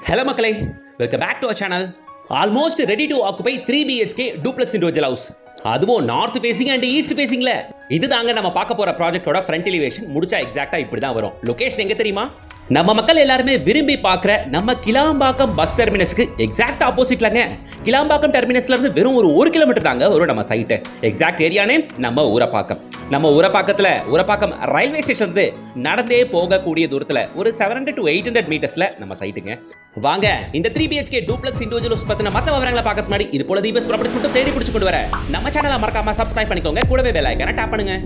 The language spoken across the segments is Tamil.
Hello மக்களே, welcome back to our channel. Almost ready to occupy 3 BHK duplex individual house. அதுவும் நார்த் ஃபேசிங் அண்ட் ஈஸ்ட் ஃபேசிங்ல. இதுதாங்க நம்ம பார்க்க போற ப்ராஜெக்ட்டோட ஃப்ரண்ட் எலிவேஷன். முடிச்சா எக்ஸாக்ட்டா இப்படி தான் வரும். லொகேஷன் எங்க தெரியுமா? நம்ம மக்கள் எல்லாருமே விரும்பி பார்க்குற நம்ம கிளாம்பாக்கம் பஸ் டெர்மினஸ்க்கு எக்ஸாக்ட் ஆப்போசிட்லங்க. கிளாம்பாக்கம் டெர்மினஸ்ல இருந்து வெறும் ஒரு 1 கிலோமீட்டர் தாங்க வரும் நம்ம சைட்டு. எக்ஸாக்ட் ஏரியா நேம் நம்ம ஊரப்பாக்கம். நம்ம ஊரப்பாக்கம் ரயில்வே ஸ்டேஷன் இருந்து நடந்தே போகக்கூடிய தூரத்தில் ஒரு 700 to 800 மீட்டர்ஸ்ல நம்ம சைட்டுங்க. வாங்க இந்த 3 BHK டூப்ளெக்ஸ் இண்டிவிஜுவல்ஸ் பத்தின மற்ற விவரங்களை பார்க்கறது முன்னாடி இது போல தீபஸ் ப்ராப்பர்ட்டிஸ் மட்டும் தேடி பிடிச்சு கொண்டு வர நம்ம சேனலை மறக்காம சப்ஸ்கிரைப் பண்ணிக்கோங்க. கூடவே பெல் ஐகானை டாப் பண்ணுங்க.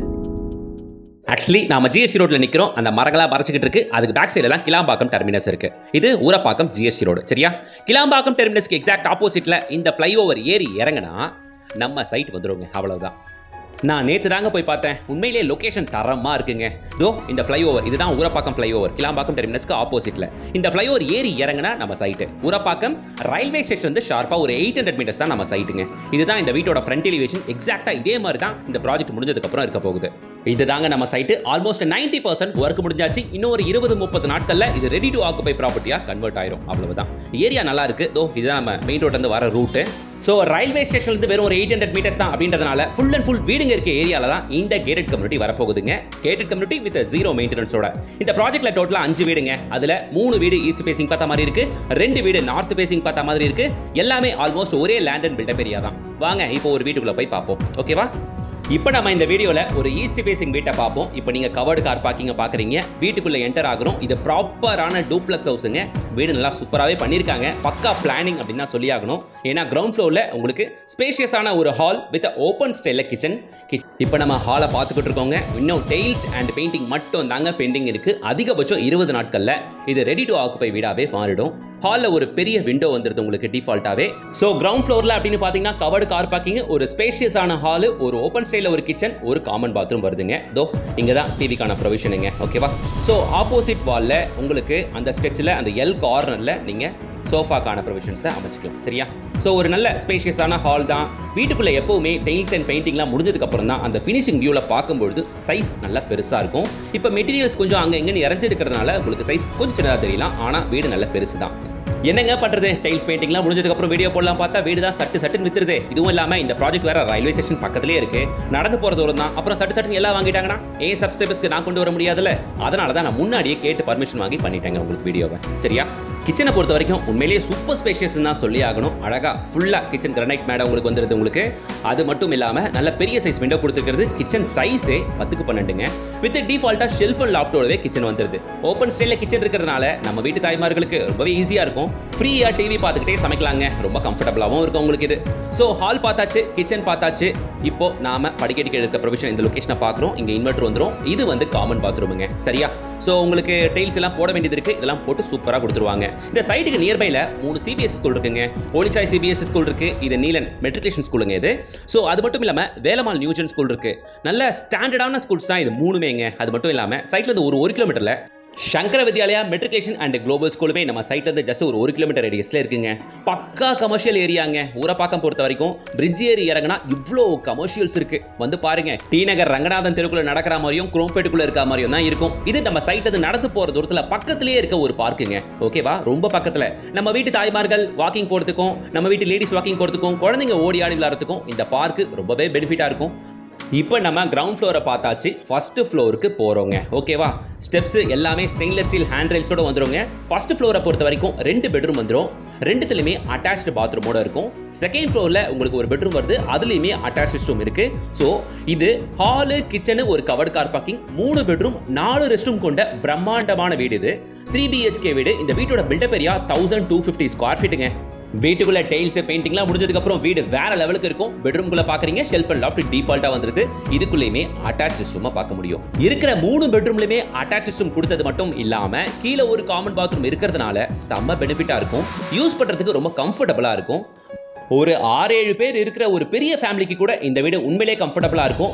ஆக்சுவலி நாம ஜிஎஸ்டி ரோட்ல நிக்கிறோம். அந்த மரங்களா மறைச்சிக்கிட்டு இருக்கு. அதுக்கு பேக் சைடுல தான் கிளாம்பாக்கம் டெர்மினஸ் இருக்கு. இது ஊரப்பாக்கம் ஜிஎஸ்டி ரோடு. சரியா? கிளாம்பாக்கம் டெர்மினஸ்க்கு எக்ஸாக்ட் ஆப்போசிட்ல இந்த ஃப்ளைஓவர் ஏறி இறங்கினா நம்ம சைட் வந்துருங்க. அவ்வளவுதான். நான் நேற்று தாங்க போய் பார்த்தேன். உண்மையிலேயே லொகேஷன் தரமா இருக்குங்க. இதோ இந்த ஃப்ளைஓவர், இதுதான் ஊரப்பாக்கம் ஃப்ளைஓவர். கிளாம்பாக்கம் டெர்மினஸ்க்கு ஆப்போசிட்ல இந்த ஃப்ளைஓவர் ஏறி இறங்கினா நம்ம சைட்டு. ஊரப்பாக்கம் ரயில்வே ஸ்டேஷன் வந்து ஷார்ப்பா ஒரு 800 மீட்டர்ஸ் தான் நம்ம சைட்டுங்க. இதுதான் இந்த வீட்டோட ஃப்ரண்ட் எலிவேஷன். எக்ஸாக்டா இதே மாதிரி தான் இந்த ப்ராஜெக்ட் முடிஞ்சதுக்கு அப்புறம் இருக்க போகுது. இதுதாங்க நம்ம சைட்டு. ஆல்மோஸ்ட் 90% ஒர்க் முடிஞ்சாச்சு. இன்னும் ஒரு 20-30 நாட்கள்ல இது ரெடி டு ஆக்குபை ப்ராப்பர்ட்டியா கன்வெர்ட் ஆயிரும். அவ்வளவுதான். ஏரியா நல்லா இருக்கு. தோ இதுதான் நம்ம மெயின் ரோட்ல இருந்து வர ரூட். ஸோ ரயில்வே ஸ்டேஷன்ல இருந்து வெறும் ஒரு 800 மீட்டர்ஸ் தான் அப்படின்றதுனால ஃபுல் அண்ட் ஃபுல் வீடுங்க இருக்க ஏரியால தான் இந்த கேட்டட் கம்யூனிட்டி வரப்போகுதுங்க. கேட்டட் கம்யூனிட்டி வித் 0 மெயின்டெனன்ஸோட. இந்த ப்ராஜெக்ட்ல டோட்டலா 5 வீடுங்க. அதுல 3 வீடு ஈஸ்ட் ஃபேசிங் பார்த்த மாதிரி இருக்கு, 2 வீடு நார்த் ஃபேசிங் பார்த்த மாதிரி இருக்கு. எல்லாமே ஆல்மோஸ்ட் ஒரே லேண்ட் அண்ட் பில்டப் ஏரியா தான். வாங்க இப்போ ஒரு வீட்டுக்குள்ள போய் பார்ப்போம். ஓகேவா? இப்போ நம்ம இந்த வீடியோல ஒரு ஈஸ்ட் ஃபேசிங் வீட்டை பார்ப்போம். இப்போ நீங்க கவர்டு கார் பார்க்கிங்க பாக்குறீங்க. வீட்டுக்குள்ள என்டர் ஆகுறோம். இது ப்ராப்பரான டூப்ளெக்ஸ் ஹவுஸுங்க. வீடு நல்லா சூப்பராகவே பண்ணியிருக்காங்க. பக்கா பிளானிங் அப்படின்னு தான் சொல்லி ஆகணும். ஏன்னா கிரவுண்ட் ஃப்ளோர்ல உங்களுக்கு ஸ்பேஷியஸான ஒரு ஹால் வித் ஓப்பன் ஸ்டைல்ல கிச்சன். இப்போ நம்ம ஹாலை பார்த்துக்கிட்டு இருக்கோங்க. இன்னும் டெயில்ஸ் அண்ட் பெயிண்டிங் மட்டும் தாங்க பெண்டிங் இருக்கு. அதிகபட்சம் 20 நாட்கள்ல இது ரெடி டு ஆக்குபை வீடாவே மாறிடும். ஹாலில் ஒரு பெரிய விண்டோ வந்துருது உங்களுக்கு டிஃபால்ட்டாவே. ஸோ கிரவுண்ட் ஃப்ளோர்ல அப்படின்னு பார்த்தீங்கன்னா கவர்டு கார் பார்க்கிங், ஒரு ஸ்பேஷியஸான ஹால், ஒரு ஓப்பன் ஸ்டைல்ல ஒரு கிச்சன், ஒரு காமன் பாத்ரூம் வருதுங்க. தோ இங்க தான் டிவிக்கான ப்ரொவிஷனுங்க. ஓகேவா? ஸோ ஆப்போசிட் வால்ல உங்களுக்கு அந்த ஸ்டெச்சில் அந்த எல் கார்னர்ல நீங்க சோஃபாக்கான ப்ரொவிஷன்ஸை அமைச்சிக்கலாம். சரியா? ஸோ ஒரு நல்ல ஸ்பேஷியஸான ஹால் தான். வீட்டுக்குள்ளே எப்போவுமே டெயில்ஸ் அண்ட் பெயிண்டிங்லாம் முடிஞ்சதுக்கப்புறம் தான் அந்த ஃபினிஷிங் வியூவில் பார்க்கும்பொழுது சைஸ் நல்லா பெருசாக இருக்கும். இப்போ மெட்டீரியல்ஸ் கொஞ்சம் அங்கே எங்கே இறஞ்சிருக்கிறதுனால உங்களுக்கு சைஸ் கொஞ்சம் சின்னதாக தெரியலாம். ஆனால் வீடு நல்ல பெருசு தான். என்னங்க பண்றது? டைல்ஸ் பெயிண்டிங்லாம் முடிஞ்சதுக்கப்புறம் வீடியோ போடலாம் பார்த்தா வீடு தான் சட்டுன்னு வித்துருது. இதுவும் இல்லாமல் இந்த ப்ராஜெக்ட் வேற ரயில்வே ஸ்டேஷன் பக்கத்துலேயே இருக்கு. நடந்து போகிற தூரம் தான். அப்புறம் சட்டுன்னு எல்லாம் வாங்கிட்டாங்கன்னா ஏன் சப்ஸ்கிரைபர்ஸ்க்கு நான் கொண்டு வர முடியாதுல்ல? அதனால தான் நான் முன்னாடியே கேட்டு பர்மிஷன் வாங்கி பண்ணிட்டேங்க உங்களுக்கு வீடியோவை. சரியா? கிச்சனை பொறுத்த வரைக்கும் உண்மையிலேயே சூப்பர் ஸ்பேஷியஸ் தான் சொல்லி ஆகணும். அழகா ஃபுல்லா கிச்சன் கிரானைட் மேடம் உங்களுக்கு வந்துருது உங்களுக்கு. அது மட்டும் இல்லாம நல்ல பெரிய சைஸ் விண்டோ கொடுத்துருக்கிறது. கிச்சன் சைஸே 10x12ங்க. வித் டிஃபால்ட்டா ஷெல்ஃப் அண்ட் லாஃப்டோடவே கிச்சன் வந்துருது. ஓப்பன் ஸ்டைல்ல கிச்சன் இருக்கிறதுனால நம்ம வீட்டு தாய்மார்களுக்கு ரொம்பவே ஈஸியா இருக்கும். ஃப்ரீயா டிவி பார்த்துக்கிட்டே சமைக்கலாங்க. ரொம்ப கம்ஃபர்டபுளாகவும் இருக்கும் உங்களுக்கு இது. ஸோ ஹால் பார்த்தாச்சு, கிச்சன் பார்த்தாச்சு. இப்போ நாம படிக்கட்டுக்கு எடுக்க ப்ரொவிஷன் இந்த லொகேஷனை பார்க்குறோம். இங்கே இன்வெர்டர் வந்துடும். இது வந்து காமன் பாத்ரூமுங்க. சரியா? ஸோ உங்களுக்கு டைல்ஸ் எல்லாம் போட வேண்டியது இருக்கு. இதெல்லாம் போட்டு சூப்பராக கொடுத்துருவாங்க. இந்த சைட்டுக்கு நியர்பைல 3 CBSE ஸ்கூல் இருக்குங்க. ஒலிசாய் CBSE ஸ்கூல் இருக்கு. இது நீலன் மெட்ரிகுலேஷன் ஸ்கூலுங்க இது. ஸோ அது மட்டும் இல்லாமல் வேலம்மாள் நியூஜன் ஸ்கூல் இருக்கு. நல்ல ஸ்டாண்டர்டான ஸ்கூல்ஸ் தான் இது மூணுமேங்க. அது மட்டும் இல்லாமல் சைட்ல இருந்து ஒரு 1 கிலோமீட்டர்ல Sankara Vidyalaya matriculation and global ஸ்கூலுமே நம்ம சைட்ல இருந்து ஜஸ்ட் ஒரு 1 கிலோமீட்டர் ரேடியஸ்ல இருக்குங்க. பக்கா கமர்ஷியல் ஏரியாங்க. ஊரப்பாக்கம் பொறுத்த வரைக்கும் பிரிட்ஜ் ஏரி இறங்கினா இவ்வளோ கமர்ஷியல்ஸ் இருக்கு. வந்து பாருங்க. டி நகர் ரங்கநாதன் தெருக்குள்ள நடக்கிற மாதிரியும் குரோம்பேட்டுக்குள்ள இருக்க மாதிரியும் தான் இருக்கும். இது நம்ம சைட்ல இருந்து நடந்து போற தூரத்துல பக்கத்திலேயே இருக்க ஒரு பார்க்குங்க. ஓகேவா? ரொம்ப பக்கத்துல நம்ம வீட்டு தாய்மார்கள் வாக்கிங் போறதுக்கும், நம்ம வீட்டு லேடிஸ் வாக்கிங் போறதுக்கும், குழந்தைங்க ஓடி ஆடி விளையாடுறதுக்கும் இந்த பார்க்கு ரொம்பவே பெனிஃபிட்டா இருக்கும். இப்போ நம்ம கிரவுண்ட் ஃப்ளோரை பார்த்தாச்சு. ஃபர்ஸ்ட் ஃப்ளோருக்கு போகிறோங்க. ஓகேவா? ஸ்டெப்ஸ் எல்லாமே ஸ்டெயின்லெஸ் ஸ்டீல் ஹேண்ட் ரெயில்ஸோட வந்துருங்க. ஃபர்ஸ்ட் ஃப்ளோரை பொறுத்த வரைக்கும் 2 பெட்ரூம் வந்துடும். 2த்துலையுமே அட்டாச்டு பாத்ரூமோட இருக்கும். செகண்ட் ஃப்ளோரில் உங்களுக்கு ஒரு பெட்ரூம் வருது. அதுலேயுமே அட்டாச் ரெஸ்ட் ரூம் இருக்கு. ஸோ இது ஹாலு, கிச்சனு, ஒரு covered car parking, 3 bedroom, 4 rest room கொண்ட பிரம்மாண்டமான வீடு இது. 3 BHK வீடு. இந்த வீட்டோட பில்டப் ஏரியா 1250 ஸ்கொயர் ஃபீட்டுங்க. வீட்டுக்குள்ள டைல்ஸ் பெயிண்டிங்லாம் முடிஞ்சதுக்கு அப்புறம் வீடு வேற லெவலுக்கு இருக்கும். பெட்ரூம்குள்ள பாக்குறீங்க ஷெல்ஃப் அண்ட் லாஃப்ட் டிஃபால்ட்டா வந்துருது. இதுக்குள்ளேயுமே அட்டாச் சிஸ்டமா பார்க்க முடியும். இருக்கிற 3 பெட்ரூம்லயுமே அட்டாச் சிஸ்டம் கொடுத்தது மட்டும் இல்லாம கீழே ஒரு காமன் பாத்ரூம் இருக்கிறதுனால செம்ம பெனிஃபிட்டா இருக்கும். யூஸ் பண்றதுக்கு ரொம்ப கம்ஃபர்டபுளா இருக்கும். ஒரு 6-7 பேர் இருக்கிற ஒரு பெரிய ஃபேமிலிக்கு கூட இந்த வீடு உண்மையிலேயே கம்ஃபர்டபுளாக இருக்கும்.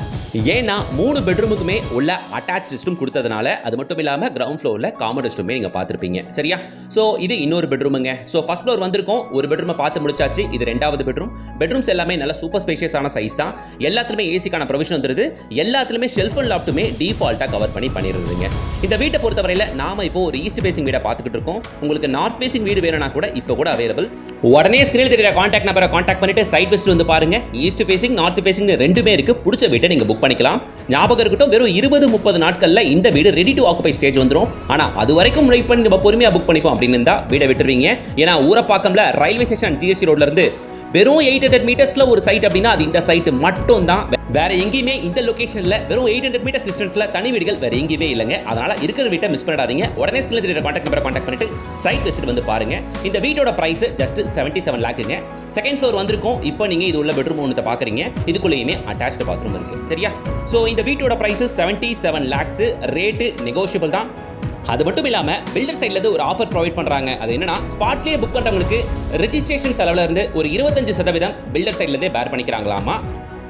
ஏன்னா 3 பெட்ரூமுக்குமே உள்ள அட்டாச் ரெஸ்ட் ரூம் கொடுத்ததுனால, அது மட்டும் இல்லாமல் கிரவுண்ட் ஃப்ளோரில் காமன் ரெஸ்ட் ரூமே நீங்கள் பார்த்துருப்பீங்க. சரியா? ஸோ இது இன்னொரு பெட்ரூமுங்க. ஸோ ஃபர்ஸ்ட் ஃப்ளோர் வந்திருக்கோம், ஒரு பெட்ரூமை பார்த்து முடிச்சாச்சு. இது 2வது பெட்ரூம். பெட்ரூம்ஸ் எல்லாமே நல்ல சூப்பர் ஸ்பேஷியஸான சைஸ் தான். எல்லாத்துலேயுமே ஏசிக்கான ப்ரொவிஷன் வந்துருது. எல்லாத்துலேயுமே ஷெல்ஃப் அண்ட் லாஃப்ட்டுமே டிஃபால்ட்டாக கவர் பண்ணிடுறதுங்க. இந்த வீட்டை பொறுத்தவரையில் நாம இப்போ ஒரு ஈஸ்ட் ஃபேசிங் வீடை பார்த்துக்கிட்டு இருக்கோம். உங்களுக்கு நார்த் ஃபேசிங் வீடு வேணும்னா கூட இப்போ கூட அவைலபிள். உடனே ஸ்கிரீனில் தெரியுற கான்டாக்ட் நம்பரை கான்டாக்ட் பண்ணிட்டு சைட் விசிட் வந்து பாருங்க. ஈஸ்ட் ஃபேசிங், நார்த் ஃபேசிங் ரெண்டுமே இருக்கு. பிடிச்ச வீட்டை நீங்க புக் பண்ணிக்கலாம். ஞாபகம் இருக்கட்டும், வெறும் 20-30 நாட்கள்ல இந்த வீடு ரெடி டு ஆக்குபை ஸ்டேஜ் வந்துடும். ஆனா அது வரைக்கும் வெயிட் பண்ணி நம்ம பொறுமையா புக் பண்ணிப்போம் அப்படின்னு இருந்தா வீடை விட்டுருவீங்க. ஏன்னா ஊரப்பாக்கம்ல ரயில்வே ஸ்டேஷன் ஜிஎஸ்டி ரோட்ல இருந்து வெறும் 800 மீட்டர்ஸ்ல ஒரு சைட் அப்படின்னா அது இந்த சைட் மட்டும் தான். வேற எங்கேயுமே இந்த லொகேஷன்ல வெறும் 800 மீட்டர்ஸ் டிஸ்டன்ஸ்ல தனி வீடுகள் வேற எங்கேயுமே இல்லைங்க. அதனால இருக்கிற வீட்டை மிஸ் பண்ணிடாதீங்க. உடனே ஸ்கிரீன்ல தெரியுற கான்டாக்ட் நம்பரை கான்டாக்ட் பண்ணிட்டு சைட் விசிட் வந்து பாருங்க. இந்த வீட்டோட பிரைஸ் ஜஸ்ட் 77 லாக்குங்க. செகண்ட் ஃப்ளோர் வந்திருக்கும். இப்போ நீங்க இது உள்ள பெட்ரூம் ஒன்று பாக்குறீங்க. இதுக்குள்ளேயுமே அட்டாச்டு பாத்ரூம் இருக்கு. சரியா? ஸோ இந்த வீட்டோட பிரைஸ் 77 லேக்ஸ். ரேட்டு நெகோஷியபிள் தான். அது மட்டும் இல்லாம பில்டர் சைட்ல இருந்து ஒரு ஆஃபர் ப்ரொவைட் பண்றாங்க. அது என்னன்னா, ஸ்பாட்லயே புக் பண்றவங்களுக்கு ரெஜிஸ்ட்ரேஷன் செலவுல இருந்து ஒரு 25% பில்டர் சைட்ல இருந்தே பேர் பண்ணிக்கிறாங்களாமா.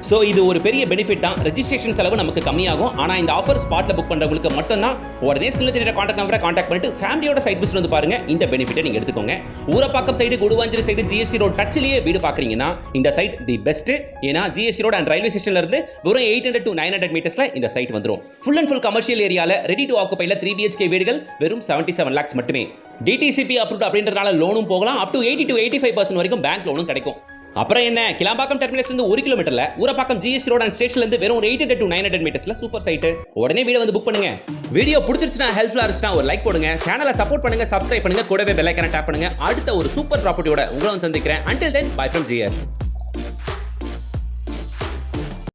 ஸோ இது ஒரு பெரிய பெனிஃபிட் தான். ரெஜிஸ்ட்ரேஷன் செலவு நமக்கு கம்மியாகும். ஆனால் இந்த ஆஃபர் ஸ்பாட்டில் புக் பண்ணுறவங்களுக்கு மட்டும்தான். உடனே ஸ்கிரீனில் தெரியுற கான்டாக்ட் நம்பரை கான்டாக்ட் பண்ணிட்டு ஃபேமிலியோட சைட் விசிட் வந்து பாருங்க. இந்த பெனிஃபிட்டை நீங்கள் எடுத்துக்கோங்க. Urapakkam side, Guduvanchery side, GST road டச்சிலேயே வீடு பார்க்குறீங்கன்னா இந்த சைட் தி பெஸ்ட். ஏன்னா ஜிஎஸ்டி ரோட் அண்ட் ரயில்வே ஸ்டேஷன்ல இருந்து வெறும் 800 to 900 மீட்டர்ஸ்ல இந்த சைட் வந்துடும். ஃபுல் அண்ட் ஃபுல் கமர்ஷியல் ஏரியாவில் ரெடி டு ஆக்குபைல 3 BHK வீடுகள் வெறும் 77 லேக்ஸ் மட்டுமே. டிடிசிபி அப்ரூவ்ட் அப்படின்றனால லோனும் போகலாம். அப் டு 80 to 85% வரைக்கும் பேங்க் லோனும் கிடைக்கும். அப்புறம் என்ன, கிளாம்பாக்கம் டெர்மினஸ் இருந்து 1 கிலோமீட்டர்ல ஊரப்பாக்கம் ஜிஎஸ்டி ரோட் அண்ட் ஸ்டேஷன்ல இருந்து வெறும் 800 to 900 மீட்டர்ஸ்ல சூப்பர் சைட். உடனே வீடியோ வந்து புக் பண்ணுங்க. வீடியோ பிடிச்சிருச்சுனா, ஹெல்ப்ஃபுல்லா இருந்துச்சுனா ஒரு லைக் போடுங்க. சேனலை சப்போர்ட் பண்ணுங்க, சப்ஸ்கிரைப் பண்ணுங்க, கூடவே பெல் ஐகானை டாப் பண்ணுங்க. அடுத்த ஒரு சூப்பர் ப்ராப்பர்ட்டியோட உங்களை வந்து சந்திக்கிறேன். Until then, bye from GS.